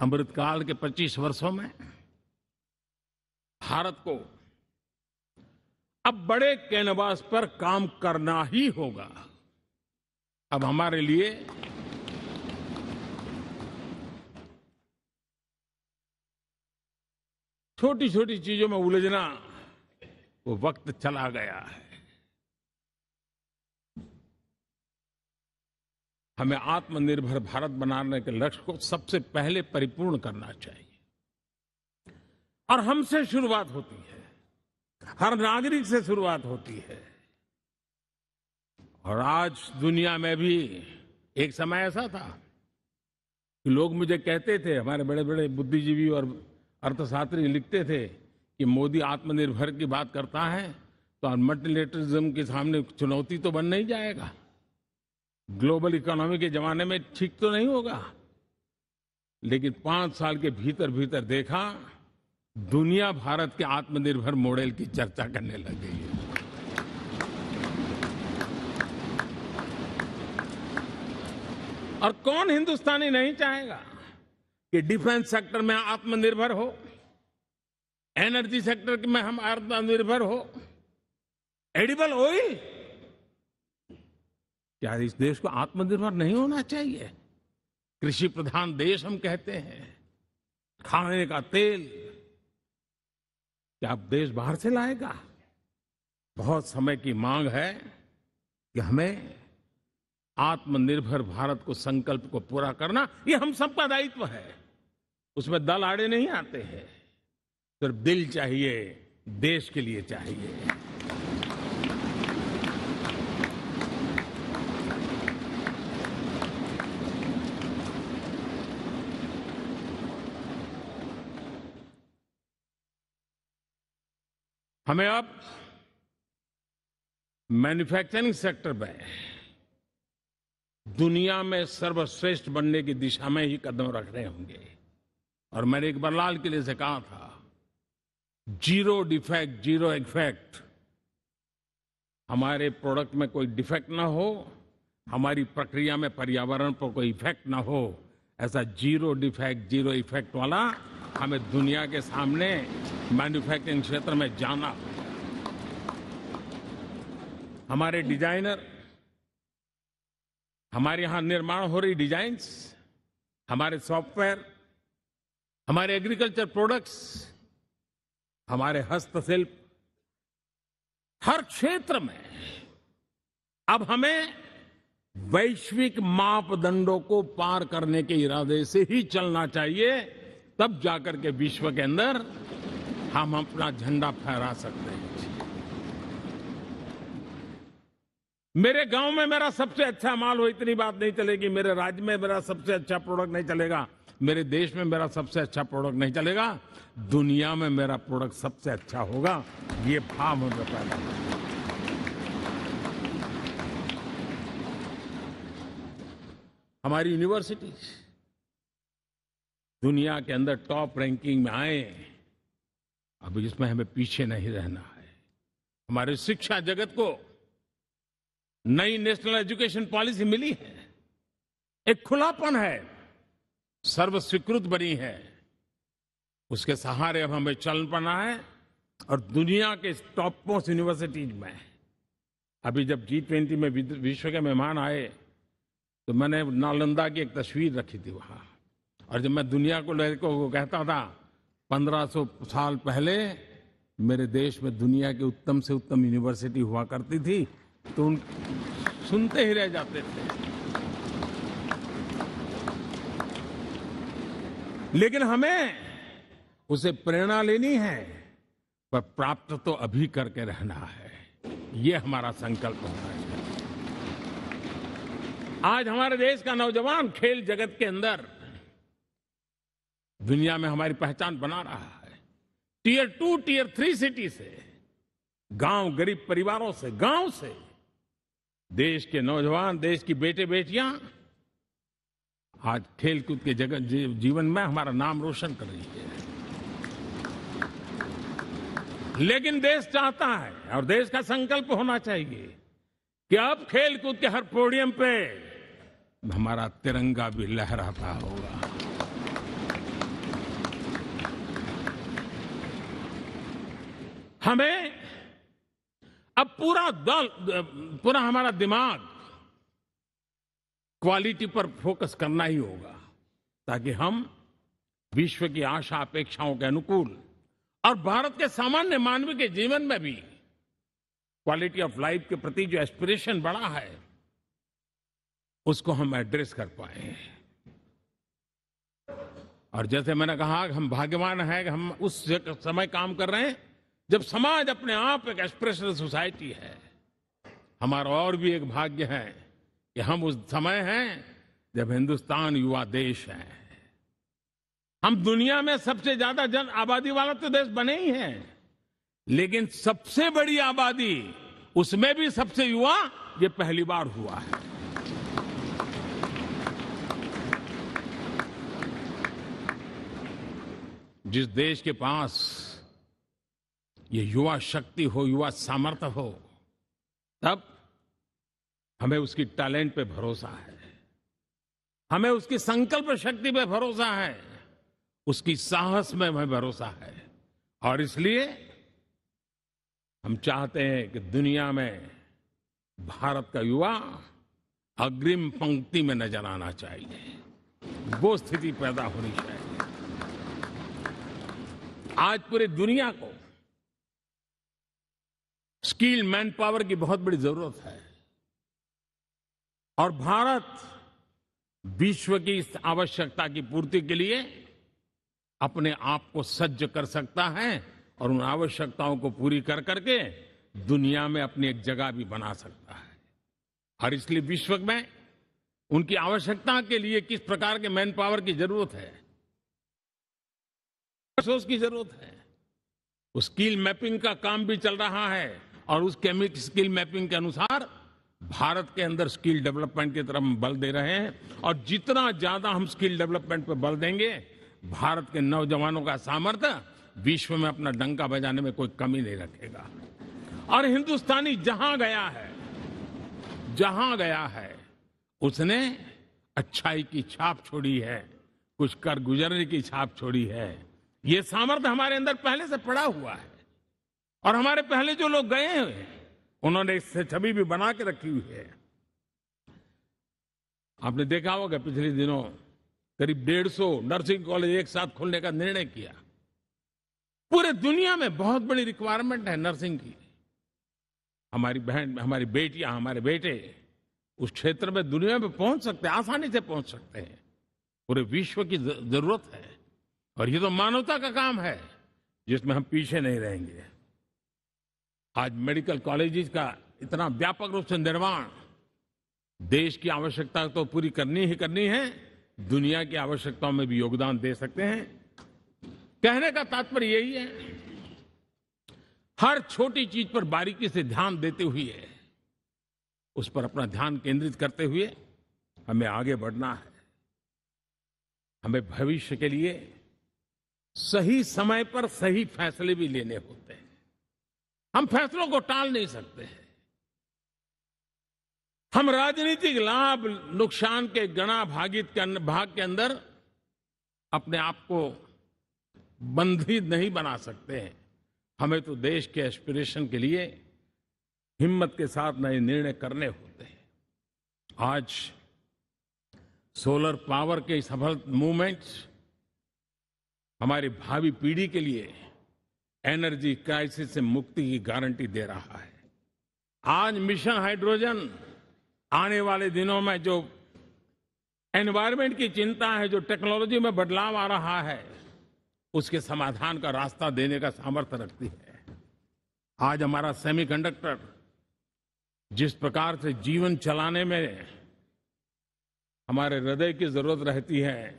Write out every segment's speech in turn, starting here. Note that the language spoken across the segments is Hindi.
अमृतकाल के 25 वर्षों में भारत को अब बड़े कैनवास पर काम करना ही होगा। अब हमारे लिए छोटी छोटी चीजों में उलझना वो वक्त चला गया है। हमें आत्मनिर्भर भारत बनाने के लक्ष्य को सबसे पहले परिपूर्ण करना चाहिए और हमसे शुरुआत होती है, हर नागरिक से शुरुआत होती है। और आज दुनिया में भी एक समय ऐसा था कि लोग मुझे कहते थे, हमारे बड़े बड़े बुद्धिजीवी और अर्थशास्त्री लिखते थे कि मोदी आत्मनिर्भर की बात करता है तो मल्टीलेटरलिज्म के सामने चुनौती तो बन नहीं जाएगा, ग्लोबल इकोनॉमी के जमाने में ठीक तो नहीं होगा। लेकिन 5 साल के भीतर भीतर देखा, दुनिया भारत के आत्मनिर्भर मॉडल की चर्चा करने लग गई है। और कौन हिंदुस्तानी नहीं चाहेगा कि डिफेंस सेक्टर में आत्मनिर्भर हो, एनर्जी सेक्टर में हम आत्मनिर्भर हो, एडिबल ऑयल, क्या इस देश को आत्मनिर्भर नहीं होना चाहिए? कृषि प्रधान देश हम कहते हैं, खाने का तेल क्या अब देश बाहर से लाएगा? बहुत समय की मांग है कि हमें आत्मनिर्भर भारत को संकल्प को पूरा करना, ये हम सबका दायित्व है। उसमें दल आड़े नहीं आते हैं, सिर्फ दिल चाहिए, देश के लिए चाहिए। हमें अब मैन्युफैक्चरिंग सेक्टर में दुनिया में सर्वश्रेष्ठ बनने की दिशा में ही कदम रखने होंगे। और मैंने एक बार लाल किले से कहा था, जीरो डिफेक्ट जीरो इफेक्ट। हमारे प्रोडक्ट में कोई डिफेक्ट ना हो, हमारी प्रक्रिया में पर्यावरण पर कोई इफेक्ट ना हो, ऐसा जीरो डिफेक्ट जीरो इफेक्ट वाला हमें दुनिया के सामने मैन्युफैक्चरिंग क्षेत्र में जाना। हमारे डिजाइनर, हमारे यहां निर्माण हो रही डिजाइन्स, हमारे सॉफ्टवेयर, हमारे एग्रीकल्चर प्रोडक्ट्स, हमारे हस्तशिल्प, हर क्षेत्र में अब हमें वैश्विक मापदंडों को पार करने के इरादे से ही चलना चाहिए, तब जाकर के विश्व के अंदर हम अपना झंडा फहरा सकते हैं। मेरे गांव में मेरा सबसे अच्छा माल हो, इतनी बात नहीं चलेगी। मेरे राज्य में मेरा सबसे अच्छा प्रोडक्ट नहीं चलेगा, मेरे देश में मेरा सबसे अच्छा प्रोडक्ट नहीं चलेगा, दुनिया में मेरा प्रोडक्ट सबसे अच्छा होगा, ये भाव हमें पैदा होगा। हमारी यूनिवर्सिटीज दुनिया के अंदर टॉप रैंकिंग में आए, अब इसमें हमें पीछे नहीं रहना है। हमारे शिक्षा जगत को नई नेशनल एजुकेशन पॉलिसी मिली है, एक खुलापन है, सर्व स्वीकृत बनी है, उसके सहारे अब हमें चल पड़ना है। और दुनिया के टॉप मोस्ट यूनिवर्सिटीज में अभी जब G20 में विश्व के मेहमान आए तो मैंने नालंदा की एक तस्वीर रखी थी वहां, और जब मैं दुनिया को कहता था 1500 साल पहले मेरे देश में दुनिया की उत्तम से उत्तम यूनिवर्सिटी हुआ करती थी, तो उन सुनते ही रह जाते थे। लेकिन हमें उसे प्रेरणा लेनी है, पर प्राप्त तो अभी करके रहना है, ये हमारा संकल्प होना चाहिए। आज हमारे देश का नौजवान खेल जगत के अंदर दुनिया में हमारी पहचान बना रहा है। टियर 2, टियर 3 सिटी से, गांव, गरीब परिवारों से, गांव से देश के नौजवान, देश की बेटे बेटियां आज खेलकूद के जगत जीवन में हमारा नाम रोशन कर रही है। लेकिन देश चाहता है और देश का संकल्प होना चाहिए कि अब खेलकूद के हर पोडियम पे हमारा तिरंगा भी लहराता होगा। हमें अब पूरा हमारा दिमाग क्वालिटी पर फोकस करना ही होगा, ताकि हम विश्व की आशा अपेक्षाओं के अनुकूल और भारत के सामान्य मानव के जीवन में भी क्वालिटी ऑफ लाइफ के प्रति जो एस्पिरेशन बढ़ा है, उसको हम एड्रेस कर पाए। और जैसे मैंने कहा कि हम भाग्यवान हैं कि हम उस समय काम कर रहे हैं जब समाज अपने आप एक एस्पिरेशनल सोसाइटी है। हमारा और भी एक भाग्य है कि हम उस समय हैं जब हिंदुस्तान युवा देश है। हम दुनिया में सबसे ज्यादा जन आबादी वाला तो देश बने ही हैं, लेकिन सबसे बड़ी आबादी, उसमें भी सबसे युवा, ये पहली बार हुआ है। जिस देश के पास ये युवा शक्ति हो, युवा सामर्थ्य हो, तब हमें उसकी टैलेंट पे भरोसा है, हमें उसकी संकल्प शक्ति पे भरोसा है, उसकी साहस में हमें भरोसा है। और इसलिए हम चाहते हैं कि दुनिया में भारत का युवा अग्रिम पंक्ति में नजर आना चाहिए, वो स्थिति पैदा होनी चाहिए। आज पूरी दुनिया को स्किल मैन पावर की बहुत बड़ी जरूरत है, और भारत विश्व की इस आवश्यकता की पूर्ति के लिए अपने आप को सज्ज कर सकता है और उन आवश्यकताओं को पूरी कर करके दुनिया में अपनी एक जगह भी बना सकता है। और इसलिए विश्व में उनकी आवश्यकता के लिए किस प्रकार के मैन पावर की जरूरत है, रिसोर्स की जरूरत है। उस स्किल मैपिंग का काम भी चल रहा है, और उस स्किल मैपिंग के अनुसार भारत के अंदर स्किल डेवलपमेंट की तरफ हम बल दे रहे हैं। और जितना ज्यादा हम स्किल डेवलपमेंट पर बल देंगे, भारत के नौजवानों का सामर्थ्य विश्व में अपना डंका बजाने में कोई कमी नहीं रखेगा। और हिंदुस्तानी जहां गया है उसने अच्छाई की छाप छोड़ी है, कुछ कर गुजरने की छाप छोड़ी है। ये सामर्थ्य हमारे अंदर पहले से पड़ा हुआ है, और हमारे पहले जो लोग गए हैं उन्होंने इससे छवि भी बना के रखी हुई है। आपने देखा होगा पिछले दिनों करीब 150 नर्सिंग कॉलेज एक साथ खोलने का निर्णय किया। पूरे दुनिया में बहुत बड़ी रिक्वायरमेंट है नर्सिंग की। हमारी बहन, हमारी बेटियां, हमारे बेटे उस क्षेत्र में दुनिया में पहुंच सकते हैं, आसानी से पहुंच सकते हैं। पूरे विश्व की जरूरत है, और ये तो मानवता का काम है जिसमें हम पीछे नहीं रहेंगे। आज मेडिकल कॉलेजेस का इतना व्यापक रूप से निर्माण, देश की आवश्यकता तो पूरी करनी ही करनी है, दुनिया की आवश्यकताओं में भी योगदान दे सकते हैं। कहने का तात्पर्य यही है, हर छोटी चीज पर बारीकी से ध्यान देते हुए, उस पर अपना ध्यान केंद्रित करते हुए हमें आगे बढ़ना है। हमें भविष्य के लिए सही समय पर सही फैसले भी लेने होते हैं। हम फैसलों को टाल नहीं सकते हैं। हम राजनीतिक लाभ नुकसान के गणा भाग के अंदर अपने आप को बंधित नहीं बना सकते हैं। हमें तो देश के एस्पिरेशन के लिए हिम्मत के साथ नए निर्णय करने होते हैं। आज सोलर पावर के सफल मूवमेंट्स हमारी भावी पीढ़ी के लिए एनर्जी क्राइसिस से मुक्ति की गारंटी दे रहा है। आज मिशन हाइड्रोजन आने वाले दिनों में जो एनवायरमेंट की चिंता है, जो टेक्नोलॉजी में बदलाव आ रहा है, उसके समाधान का रास्ता देने का सामर्थ्य रखती है। आज हमारा सेमीकंडक्टर जिस प्रकार से जीवन चलाने में हमारे हृदय की जरूरत रहती है,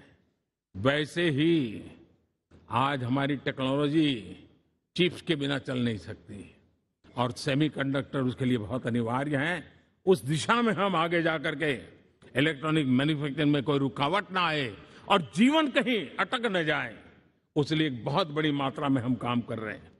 वैसे ही आज हमारी टेक्नोलॉजी चिप्स के बिना चल नहीं सकती, और सेमीकंडक्टर उसके लिए बहुत अनिवार्य है। उस दिशा में हम आगे जाकर के इलेक्ट्रॉनिक मैन्युफैक्चरिंग में कोई रुकावट ना आए और जीवन कहीं अटक न जाए, उसलिए एक बहुत बड़ी मात्रा में हम काम कर रहे हैं।